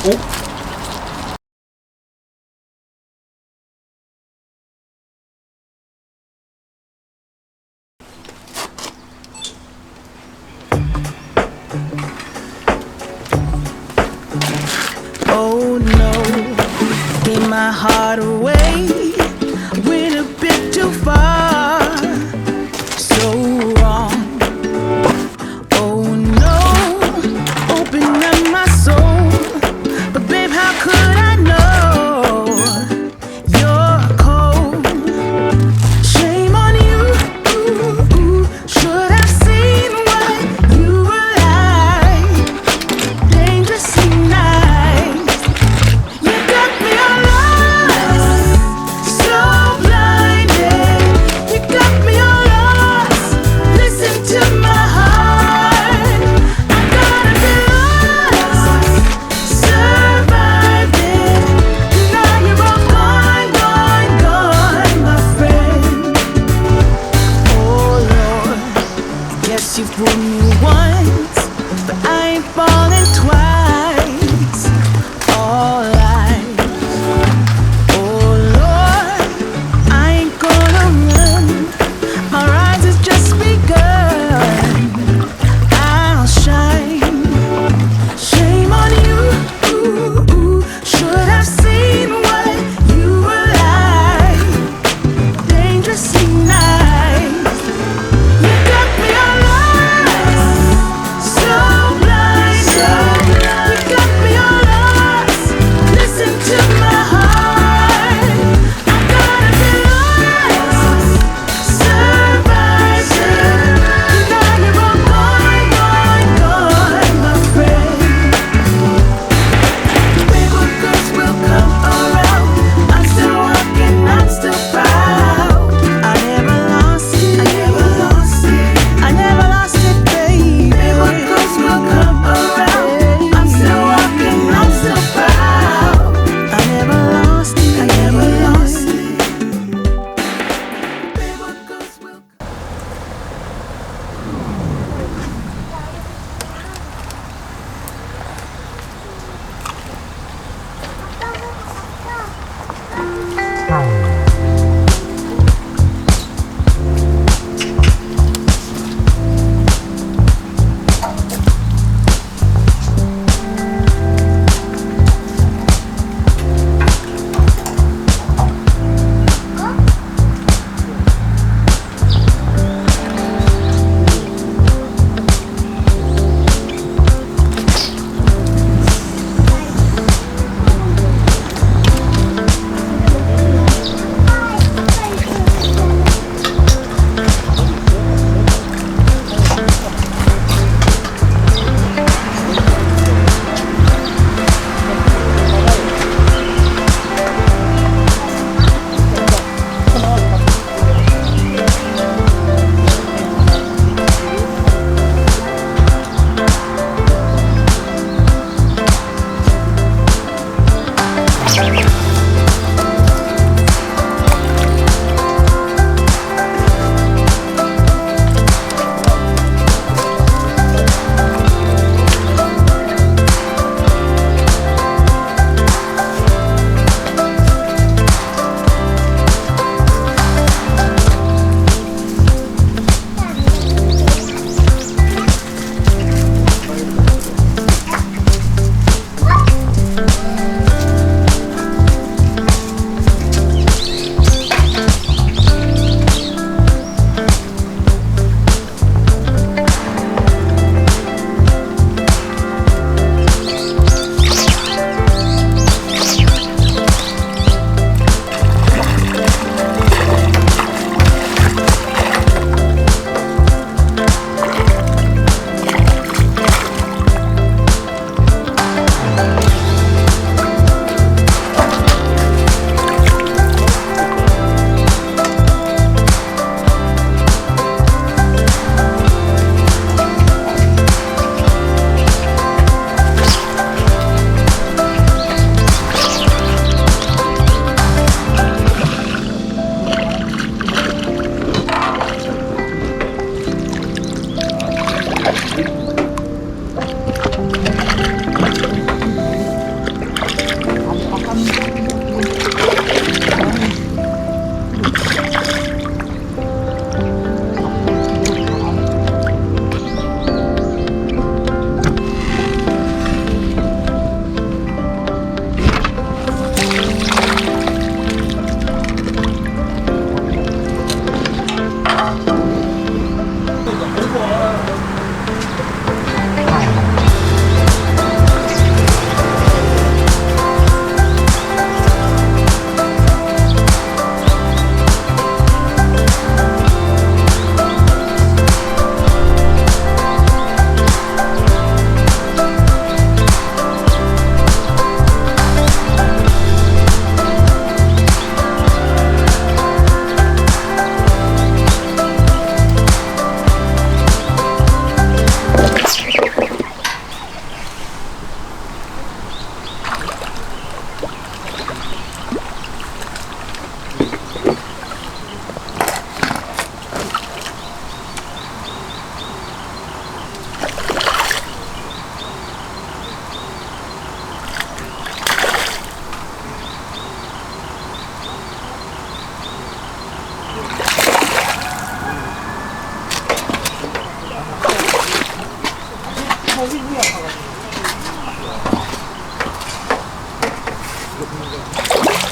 Oh no, gave my heart away, went a bit too far, so wrong. Oh no, open up my soul, but babe, how could I know you're cold? Shame on you, should have seen what you were like, dangerously nice. You got me all lost, so blinded. You got me all lost, listen to my heart. I gotta be lost, survived it. Now you're all gone, gone, gone, my friend. Oh Lord, guess you fooled me once, but I ain't falling twice. All lies. Oh Lord, I ain't gonna run. My rise has just begun. I'll shine. Shame on you. Should have seen what you were like. Dangerously nice. You got me all lost, so blind. You got me all lost, listen to my heart. I gotta be lost, survived it. Now you're all gone, gone, gone, my friend. Wayward girls will come around. I'm still walking, I'm still proud. I never lost it, I never lost it, I never lost it, baby. Wayward girls will come around. I'm still walking, I'm still proud. I never lost it, I never lost it. Wayward girls will come.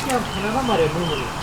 그냥 편안한 말이야, 물물이.